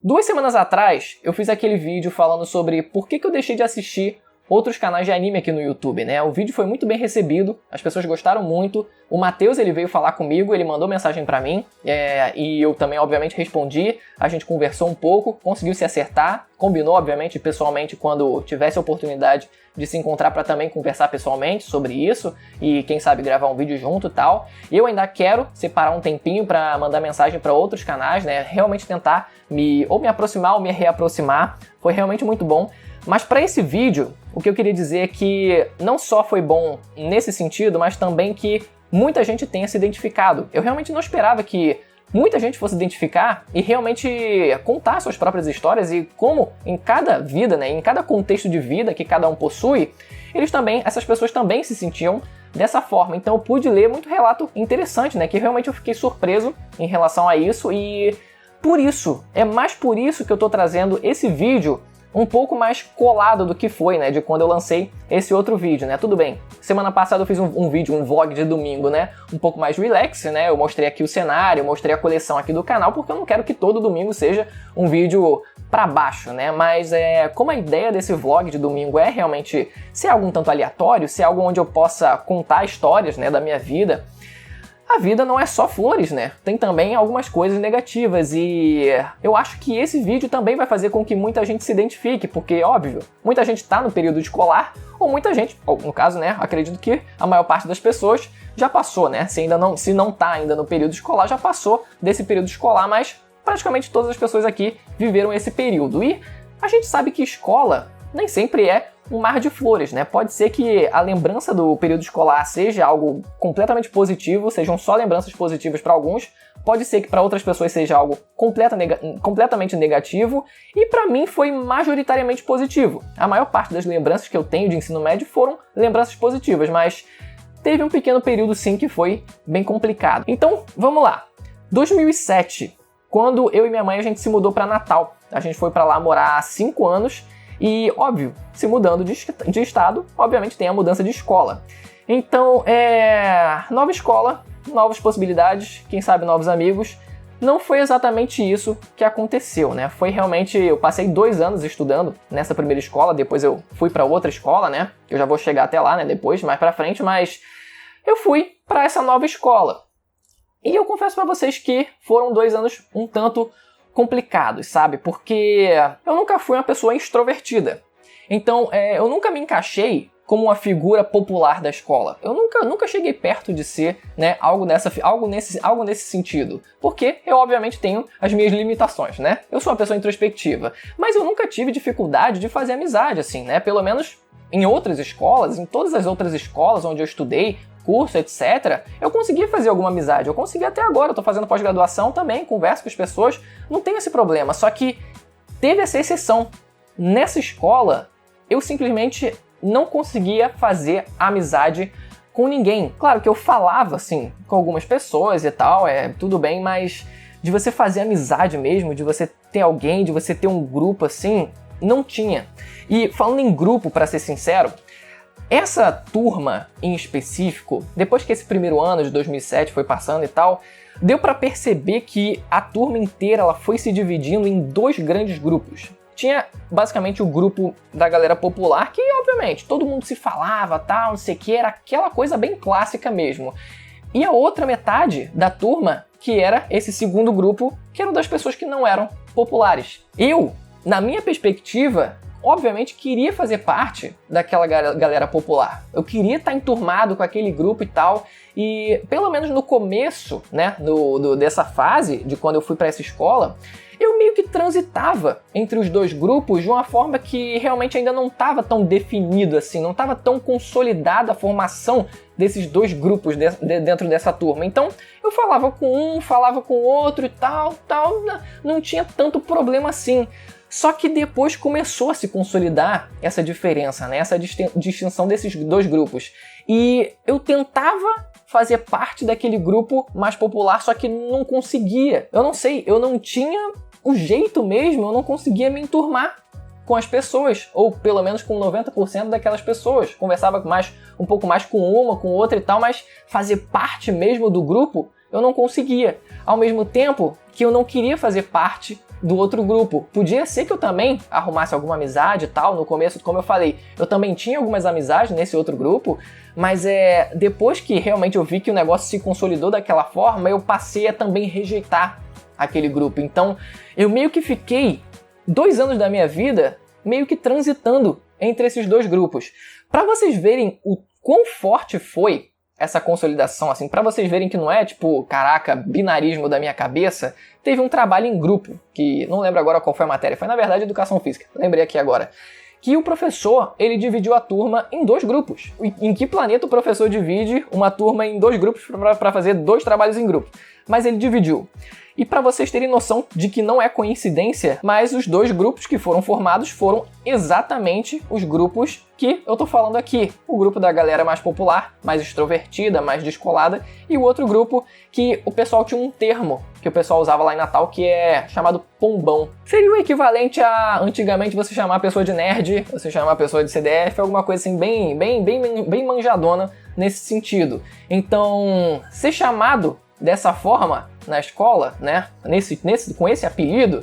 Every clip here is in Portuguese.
2 semanas atrás, eu fiz aquele vídeo falando sobre por que eu deixei de assistir outros canais de anime aqui no YouTube, né? O vídeo foi muito bem recebido, as pessoas gostaram muito. O Matheus, ele veio falar comigo, ele mandou mensagem pra mim, e eu também, obviamente, respondi. A gente conversou um pouco, conseguiu se acertar, combinou, obviamente, pessoalmente, quando tivesse a oportunidade de se encontrar pra também conversar pessoalmente sobre isso, e quem sabe gravar um vídeo junto e tal. Eu ainda quero separar um tempinho pra mandar mensagem pra outros canais, né? Realmente tentar me aproximar ou me reaproximar. Foi realmente muito bom. Mas para esse vídeo, o que eu queria dizer é que não só foi bom nesse sentido, mas também que muita gente tenha se identificado. Eu realmente não esperava que muita gente fosse identificar e realmente contar suas próprias histórias e como em cada vida, né, em cada contexto de vida que cada um possui, essas pessoas também se sentiam dessa forma. Então eu pude ler muito relato interessante, né, que realmente eu fiquei surpreso em relação a isso e é mais por isso que eu tô trazendo esse vídeo um pouco mais colado do que foi, né, de quando eu lancei esse outro vídeo, né, tudo bem. Semana passada eu fiz um vídeo, um vlog de domingo, né, um pouco mais relax, né, eu mostrei aqui o cenário, eu mostrei a coleção aqui do canal, porque eu não quero que todo domingo seja um vídeo pra baixo, né, mas como a ideia desse vlog de domingo é realmente ser algo um tanto aleatório, ser algo onde eu possa contar histórias, né, da minha vida, a vida não é só flores, né? Tem também algumas coisas negativas e eu acho que esse vídeo também vai fazer com que muita gente se identifique, porque, óbvio, muita gente tá no período escolar, ou muita gente, ou no caso, né, acredito que a maior parte das pessoas já passou, né? Se não tá ainda no período escolar, já passou desse período escolar, mas praticamente todas as pessoas aqui viveram esse período. E a gente sabe que escola nem sempre é um mar de flores, né? Pode ser que a lembrança do período escolar seja algo completamente positivo, sejam só lembranças positivas para alguns, pode ser que para outras pessoas seja algo completamente negativo, e para mim foi majoritariamente positivo. A maior parte das lembranças que eu tenho de ensino médio foram lembranças positivas, mas teve um pequeno período sim que foi bem complicado. Então, vamos lá. 2007, quando eu e minha mãe a gente se mudou para Natal. A gente foi para lá morar há 5 anos, e, óbvio, se mudando de estado, obviamente tem a mudança de escola. Então, nova escola, novas possibilidades, quem sabe novos amigos. Não foi exatamente isso que aconteceu, né? Foi realmente, eu passei 2 anos estudando nessa primeira escola, depois eu fui para outra escola, né? Eu já vou chegar até lá, né? Depois, mais pra frente, mas eu fui para essa nova escola. E eu confesso para vocês que foram 2 anos um tanto complicados, sabe? Porque eu nunca fui uma pessoa extrovertida. Então, eu nunca me encaixei como uma figura popular da escola. Eu nunca cheguei perto de ser, né, algo nesse sentido. Porque eu, obviamente, tenho as minhas limitações, né? Eu sou uma pessoa introspectiva. Mas eu nunca tive dificuldade de fazer amizade, assim, né? Pelo menos em outras escolas, em todas as outras escolas onde eu estudei, curso, etc., eu consegui fazer alguma amizade. Eu consegui até agora, eu tô fazendo pós-graduação também, converso com as pessoas, não tem esse problema. Só que teve essa exceção. Nessa escola, eu simplesmente não conseguia fazer amizade com ninguém. Claro que eu falava, assim, com algumas pessoas e tal, tudo bem, mas de você fazer amizade mesmo, de você ter alguém, de você ter um grupo, assim, não tinha. E falando em grupo, pra ser sincero, essa turma em específico, depois que esse primeiro ano de 2007 foi passando e tal, deu pra perceber que a turma inteira ela foi se dividindo em 2 grandes grupos. Tinha basicamente o grupo da galera popular, que obviamente todo mundo se falava, tal, não sei o que, era aquela coisa bem clássica mesmo. E a outra metade da turma, que era esse segundo grupo, que eram das pessoas que não eram populares. Eu, na minha perspectiva, obviamente queria fazer parte daquela galera popular. Eu queria estar enturmado com aquele grupo e tal, e pelo menos no começo, né, dessa fase, de quando eu fui para essa escola, eu meio que transitava entre os 2 grupos de uma forma que realmente ainda não estava tão definido assim, não estava tão consolidada a formação desses 2 grupos dentro dessa turma. Então eu falava com um, falava com o outro e tal, não tinha tanto problema assim. Só que depois começou a se consolidar essa diferença, né? Essa distinção desses 2 grupos. E eu tentava fazer parte daquele grupo mais popular, só que não conseguia. Eu não sei, eu não tinha o jeito mesmo, eu não conseguia me enturmar com as pessoas, ou pelo menos com 90% daquelas pessoas. Conversava um pouco mais com uma, com outra e tal, mas fazer parte mesmo do grupo eu não conseguia. Ao mesmo tempo que eu não queria fazer parte do outro grupo. Podia ser que eu também arrumasse alguma amizade e tal. No começo, como eu falei, eu também tinha algumas amizades nesse outro grupo, mas depois que realmente eu vi que o negócio se consolidou daquela forma, eu passei a também rejeitar aquele grupo. Então, eu meio que fiquei 2 anos da minha vida meio que transitando entre esses dois grupos. Para vocês verem o quão forte foi essa consolidação, assim, para vocês verem que não é tipo, caraca, binarismo da minha cabeça, teve um trabalho em grupo, que não lembro agora qual foi a matéria, foi na verdade educação física, lembrei aqui agora, que o professor, ele dividiu a turma em 2 grupos. Em que planeta o professor divide uma turma em 2 grupos para fazer 2 trabalhos em grupo? Mas ele dividiu. E para vocês terem noção de que não é coincidência, mas os 2 grupos que foram formados foram exatamente os grupos que eu tô falando aqui. O grupo da galera mais popular, mais extrovertida, mais descolada, e o outro grupo que o pessoal tinha um termo que o pessoal usava lá em Natal, que é chamado pombão. Seria o equivalente a, antigamente, você chamar a pessoa de nerd, você chamar a pessoa de CDF, alguma coisa assim bem manjadona nesse sentido. Então, ser chamado dessa forma na escola, né, com esse apelido,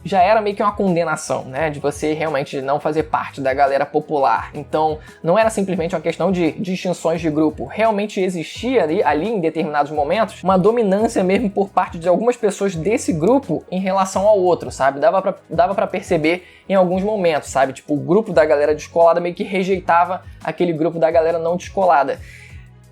já era meio que uma condenação, né, de você realmente não fazer parte da galera popular. Então, não era simplesmente uma questão de distinções de grupo. Realmente existia ali em determinados momentos uma dominância mesmo por parte de algumas pessoas desse grupo em relação ao outro, sabe? Dava pra perceber em alguns momentos, sabe? Tipo, o grupo da galera descolada meio que rejeitava aquele grupo da galera não descolada.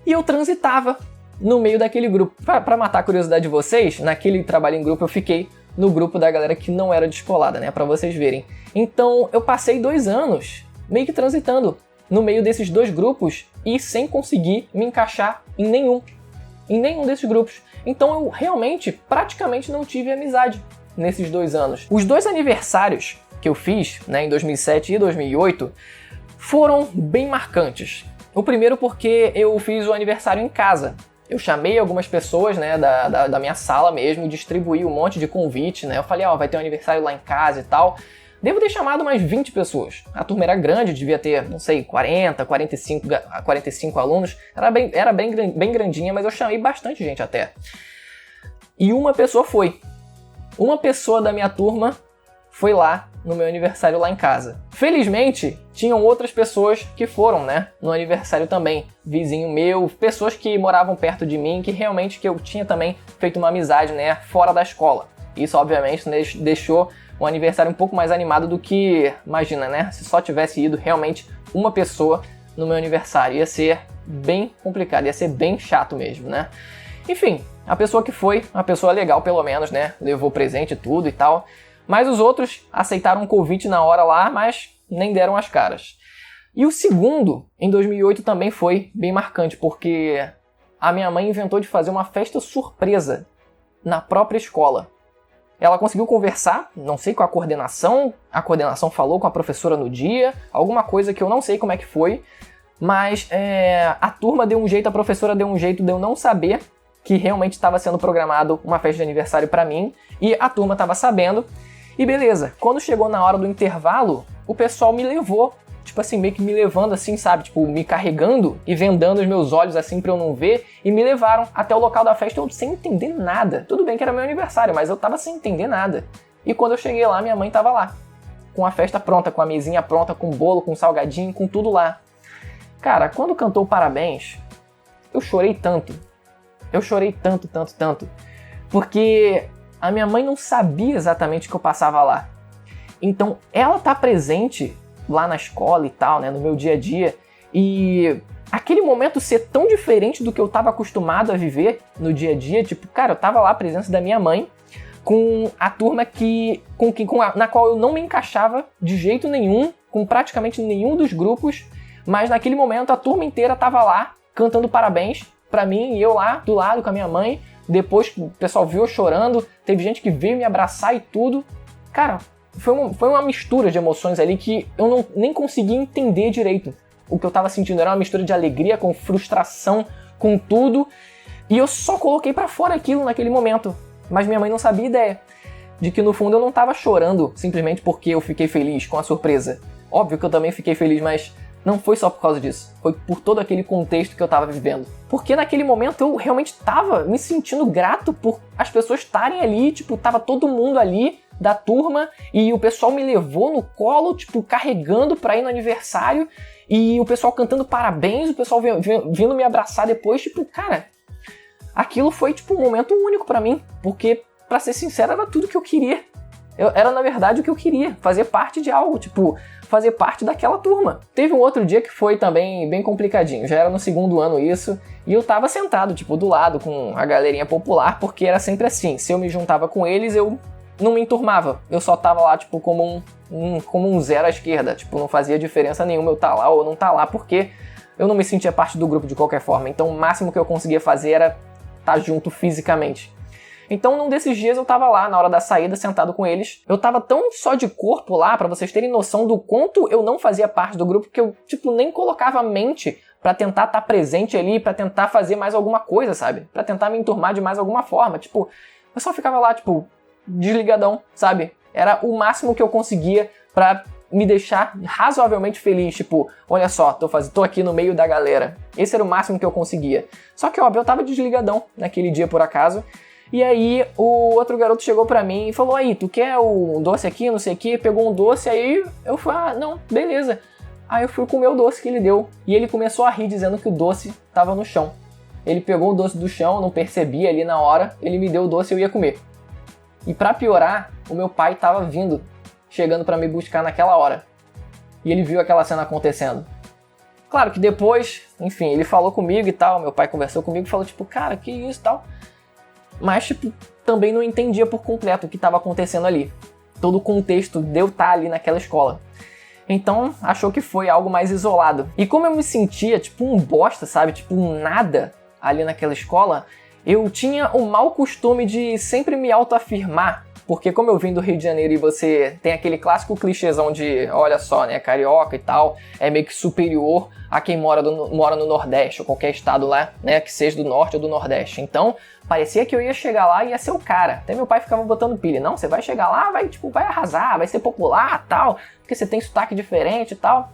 E eu transitava no meio daquele grupo. Pra matar a curiosidade de vocês, naquele trabalho em grupo eu fiquei no grupo da galera que não era descolada, né? Pra vocês verem. Então eu passei 2 anos meio que transitando no meio desses 2 grupos e sem conseguir me encaixar em nenhum desses grupos. Então eu realmente praticamente não tive amizade nesses 2 anos. Os 2 aniversários que eu fiz, né, em 2007 e 2008 foram bem marcantes. O primeiro porque eu fiz o aniversário em casa. Eu chamei algumas pessoas, né, da minha sala mesmo, distribuí um monte de convite, né? Eu falei, vai ter um aniversário lá em casa e tal. Devo ter chamado umas 20 pessoas. A turma era grande, devia ter, não sei, 40, 45 alunos. Era bem grandinha, mas eu chamei bastante gente até. E uma pessoa foi. Uma pessoa da minha turma foi lá no meu aniversário lá em casa. Felizmente, tinham outras pessoas que foram, né, no aniversário também. Vizinho meu, pessoas que moravam perto de mim, que realmente que eu tinha também feito uma amizade, né, fora da escola. Isso, obviamente, deixou o aniversário um pouco mais animado do que, imagina, né, se só tivesse ido realmente uma pessoa no meu aniversário. Ia ser bem complicado, ia ser bem chato mesmo, né. Enfim, a pessoa que foi, uma pessoa legal pelo menos, né, levou presente e tudo e tal. Mas os outros aceitaram um convite na hora lá, mas nem deram as caras. E o segundo, em 2008, também foi bem marcante, porque a minha mãe inventou de fazer uma festa surpresa na própria escola. Ela conseguiu conversar, não sei, com a coordenação falou com a professora no dia, alguma coisa que eu não sei como é que foi, mas a turma deu um jeito, a professora deu um jeito de eu não saber que realmente estava sendo programado uma festa de aniversário para mim, e a turma estava sabendo. E beleza, quando chegou na hora do intervalo, o pessoal me levou, tipo assim, meio que me levando assim, sabe? Tipo, me carregando e vendando os meus olhos assim pra eu não ver, e me levaram até o local da festa eu sem entender nada. Tudo bem que era meu aniversário, mas eu tava sem entender nada. E quando eu cheguei lá, minha mãe tava lá, com a festa pronta, com a mesinha pronta, com bolo, com salgadinho, com tudo lá. Cara, quando cantou o parabéns, eu chorei tanto. Eu chorei tanto, porque a minha mãe não sabia exatamente o que eu passava lá. Então, ela tá presente lá na escola e tal, né, no meu dia a dia, e aquele momento ser tão diferente do que eu tava acostumado a viver no dia a dia, tipo, cara, eu tava lá a presença da minha mãe, com a turma na qual eu não me encaixava de jeito nenhum, com praticamente nenhum dos grupos, mas naquele momento a turma inteira tava lá, cantando parabéns pra mim, e eu lá, do lado com a minha mãe. Depois o pessoal viu eu chorando, teve gente que veio me abraçar e tudo. Cara, foi uma mistura de emoções ali que eu nem consegui entender direito o que eu tava sentindo. Era uma mistura de alegria com frustração, com tudo. E eu só coloquei pra fora aquilo naquele momento. Mas minha mãe não sabia ideia de que no fundo eu não tava chorando simplesmente porque eu fiquei feliz com a surpresa. Óbvio que eu também fiquei feliz, mas não foi só por causa disso, foi por todo aquele contexto que eu tava vivendo. Porque naquele momento eu realmente tava me sentindo grato por as pessoas estarem ali, tipo, tava todo mundo ali da turma e o pessoal me levou no colo, tipo, carregando pra ir no aniversário e o pessoal cantando parabéns, o pessoal vindo me abraçar depois, tipo, cara, aquilo foi, tipo, um momento único pra mim, porque, pra ser sincero, era tudo que eu queria. Era, na verdade, o que eu queria, fazer parte de algo, tipo, fazer parte daquela turma. Teve um outro dia que foi também bem complicadinho, já era no segundo ano isso, e eu tava sentado, tipo, do lado com a galerinha popular, porque era sempre assim, se eu me juntava com eles, eu não me enturmava, eu só tava lá, tipo, como um zero à esquerda, tipo, não fazia diferença nenhuma eu tá lá ou não tá lá, porque eu não me sentia parte do grupo de qualquer forma, então o máximo que eu conseguia fazer era estar junto fisicamente. Então, num desses dias eu tava lá, na hora da saída, sentado com eles. Eu tava tão só de corpo lá, pra vocês terem noção do quanto eu não fazia parte do grupo, que eu, tipo, nem colocava a mente pra tentar estar presente ali, pra tentar fazer mais alguma coisa, sabe? Pra tentar me enturmar de mais alguma forma. Tipo, eu só ficava lá, tipo, desligadão, sabe? Era o máximo que eu conseguia pra me deixar razoavelmente feliz. Tipo, olha só, tô aqui no meio da galera. Esse era o máximo que eu conseguia. Só que, óbvio, eu tava desligadão naquele dia, por acaso. E aí o outro garoto chegou pra mim e falou, aí, tu quer um doce aqui, não sei o que, pegou um doce, aí eu falei, ah, não, beleza. Aí eu fui comer o doce que ele deu, e ele começou a rir dizendo que o doce tava no chão. Ele pegou o doce do chão, não percebi ali na hora, ele me deu o doce e eu ia comer. E pra piorar, o meu pai tava vindo, chegando pra me buscar naquela hora. E ele viu aquela cena acontecendo. Claro que depois, enfim, ele falou comigo e tal, meu pai conversou comigo e falou tipo, cara, que isso e tal. Mas, tipo, também não entendia por completo o que estava acontecendo ali. Todo o contexto de eu estar ali naquela escola. Então, achou que foi algo mais isolado. E como eu me sentia, tipo, um bosta, sabe? Tipo, um nada ali naquela escola, eu tinha o mau costume de sempre me autoafirmar. Porque como eu vim do Rio de Janeiro e você tem aquele clássico clichêzão de, olha só, né, carioca e tal, é meio que superior a quem mora no Nordeste, ou qualquer estado lá, né, que seja do Norte ou do Nordeste. Então, parecia que eu ia chegar lá e ia ser o cara. Até meu pai ficava botando pilha. Não, você vai chegar lá, vai arrasar, vai ser popular, tal, porque você tem sotaque diferente e tal.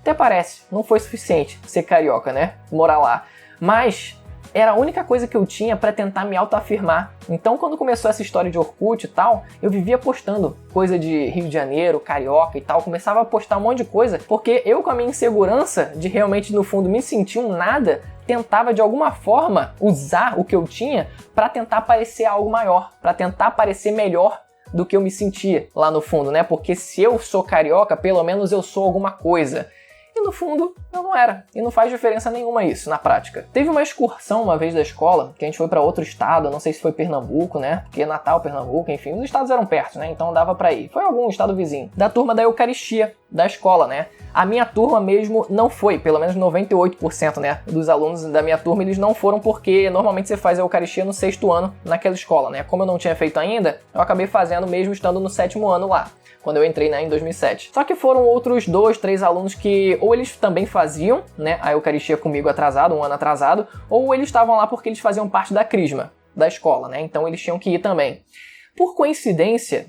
Até parece, não foi suficiente ser carioca, né, morar lá. Mas era a única coisa que eu tinha pra tentar me autoafirmar. Então, quando começou essa história de Orkut e tal, eu vivia postando coisa de Rio de Janeiro, carioca e tal. Começava a postar um monte de coisa, porque eu, com a minha insegurança de realmente, no fundo, me sentir um nada, tentava, de alguma forma, usar o que eu tinha pra tentar parecer algo maior, pra tentar parecer melhor do que eu me sentia lá no fundo, né? Porque se eu sou carioca, pelo menos eu sou alguma coisa. E no fundo, eu não era. E não faz diferença nenhuma isso, na prática. Teve uma excursão uma vez da escola, que a gente foi pra outro estado, não sei se foi Pernambuco, né? Porque Natal, Pernambuco, enfim, os estados eram perto, né? Então dava pra ir. Foi algum estado vizinho. Da turma da Eucaristia, da escola, né? A minha turma mesmo não foi, pelo menos 98%, né? Dos alunos da minha turma, eles não foram porque normalmente você faz a Eucaristia no 6º ano naquela escola, né? Como eu não tinha feito ainda, eu acabei fazendo mesmo estando no 7º ano lá, quando eu entrei, né, em 2007. Só que foram outros 2, 3 alunos que ou eles também faziam, né, a Eucaristia comigo atrasado, um ano atrasado, ou eles estavam lá porque eles faziam parte da crisma da escola, né, então eles tinham que ir também. Por coincidência,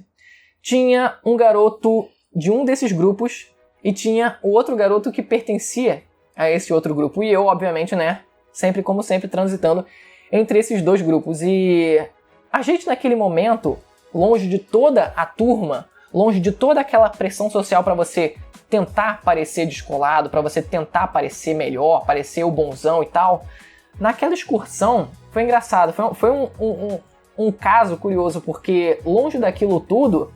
tinha um garoto de um desses grupos e tinha o outro garoto que pertencia a esse outro grupo. E eu, obviamente, né, sempre como sempre, transitando entre esses dois grupos. E a gente naquele momento, longe de toda a turma, longe de toda aquela pressão social para você tentar parecer descolado, para você tentar parecer melhor, parecer o bonzão e tal, naquela excursão foi engraçado, foi um caso curioso, porque longe daquilo tudo,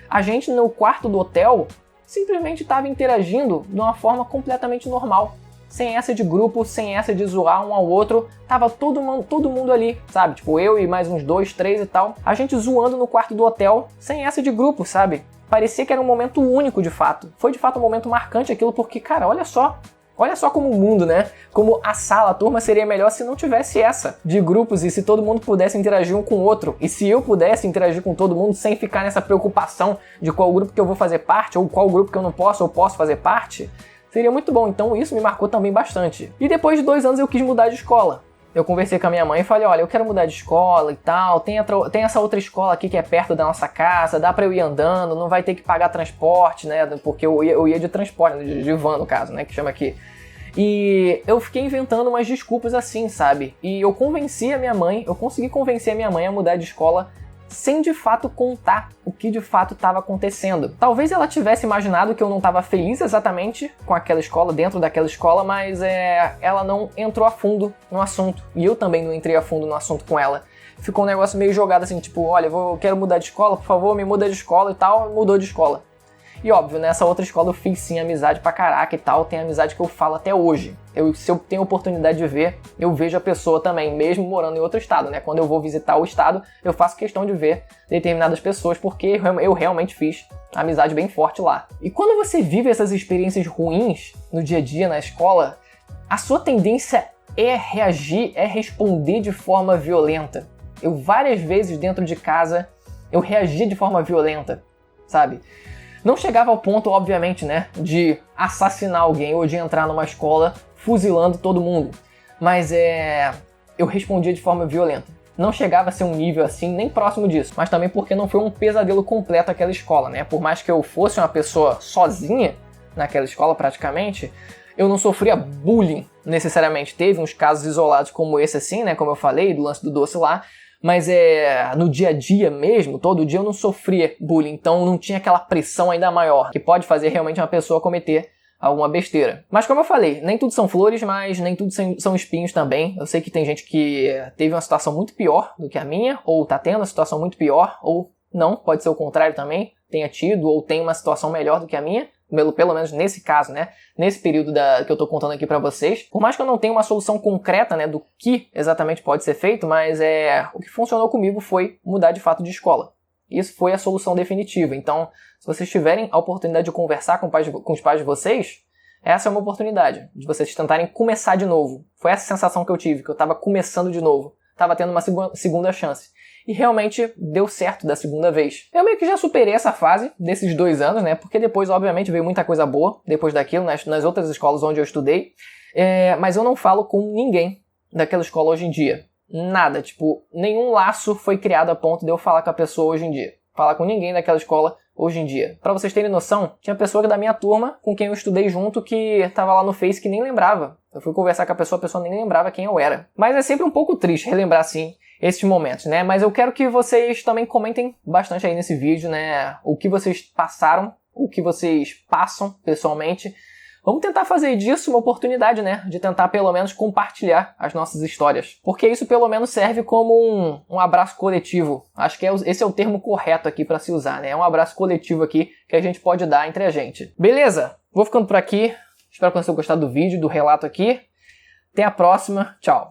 a gente no quarto do hotel simplesmente estava interagindo de uma forma completamente normal. Sem essa de grupo, sem essa de zoar um ao outro, tava todo mundo ali, sabe? Tipo, eu e mais uns 2, 3 e tal. A gente zoando no quarto do hotel, sem essa de grupo, sabe? Parecia que era um momento único, de fato. Foi, de fato, um momento marcante aquilo, porque, cara, olha só como o mundo, né? Como a sala, a turma seria melhor se não tivesse essa de grupos e se todo mundo pudesse interagir um com o outro. E se eu pudesse interagir com todo mundo sem ficar nessa preocupação de qual grupo que eu vou fazer parte, ou qual grupo que eu não posso ou posso fazer parte, seria muito bom. Então isso me marcou também bastante. E depois de 2 anos eu quis mudar de escola. eu conversei com a minha mãe e falei, olha, eu quero mudar de escola e tal, tem essa outra escola aqui que é perto da nossa casa, dá pra eu ir andando, não vai ter que pagar transporte, né, porque eu ia de transporte, de van no caso, né, que chama aqui. E eu fiquei inventando umas desculpas assim, sabe? E eu consegui convencer a minha mãe a mudar de escola sem de fato contar o que de fato estava acontecendo. Talvez ela tivesse imaginado que eu não estava feliz exatamente com aquela escola, dentro daquela escola, mas ela não entrou a fundo no assunto. E eu também não entrei a fundo no assunto com ela. Ficou um negócio meio jogado assim, tipo, olha, eu quero mudar de escola, por favor, me muda de escola e tal, mudou de escola. E óbvio, nessa outra escola eu fiz sim amizade pra caraca e tal, tem amizade que eu falo até hoje. Se eu tenho oportunidade de ver, eu vejo a pessoa também, mesmo morando em outro estado, né? Quando eu vou visitar o estado, eu faço questão de ver determinadas pessoas, porque eu realmente fiz amizade bem forte lá. E quando você vive essas experiências ruins no dia a dia, na escola, a sua tendência é reagir, é responder de forma violenta. Eu várias vezes dentro de casa, eu reagia de forma violenta, sabe? Não chegava ao ponto, obviamente, né, de assassinar alguém ou de entrar numa escola fuzilando todo mundo. Mas eu respondia de forma violenta. Não chegava a ser um nível assim, nem próximo disso. Mas também porque não foi um pesadelo completo aquela escola, né? Por mais que eu fosse uma pessoa sozinha naquela escola praticamente, eu não sofria bullying necessariamente. Teve uns casos isolados como esse assim, né? Como eu falei, do lance do doce lá. Mas no dia a dia mesmo, todo dia eu não sofria bullying, então não tinha aquela pressão ainda maior, que pode fazer realmente uma pessoa cometer alguma besteira. Mas como eu falei, nem tudo são flores, mas nem tudo são espinhos também. Eu sei que tem gente que teve uma situação muito pior do que a minha, ou tá tendo uma situação muito pior, ou não, pode ser o contrário também, tenha tido ou tem uma situação melhor do que a minha. Pelo menos nesse caso, né? Nesse período que eu tô contando aqui pra vocês. Por mais que eu não tenha uma solução concreta, né? Do que exatamente pode ser feito, mas o que funcionou comigo foi mudar de fato de escola. Isso foi a solução definitiva. Então, se vocês tiverem a oportunidade de conversar com os pais de vocês, essa é uma oportunidade de vocês tentarem começar de novo. Foi essa sensação que eu tive, que eu tava começando de novo. Tava tendo uma segunda chance. E realmente deu certo da segunda vez. Eu meio que já superei essa fase desses 2 anos, né? Porque depois, obviamente, veio muita coisa boa depois daquilo, nas outras escolas onde eu estudei. Mas eu não falo com ninguém daquela escola hoje em dia. Nada, tipo, nenhum laço foi criado a ponto de eu falar com a pessoa hoje em dia. Falar com ninguém daquela escola hoje em dia. Pra vocês terem noção, tinha pessoa da minha turma com quem eu estudei junto que tava lá no Face que nem lembrava. Eu fui conversar com a pessoa nem lembrava quem eu era. Mas é sempre um pouco triste relembrar, assim, esses momentos, né? Mas eu quero que vocês também comentem bastante aí nesse vídeo, né? O que vocês passaram, o que vocês passam pessoalmente. Vamos tentar fazer disso uma oportunidade, né? De tentar pelo menos compartilhar as nossas histórias. Porque isso pelo menos serve como um abraço coletivo. Acho que esse é o termo correto aqui para se usar, né? É um abraço coletivo aqui que a gente pode dar entre a gente. Beleza? Vou ficando por aqui. Espero que vocês tenham gostado do vídeo, do relato aqui. Até a próxima. Tchau.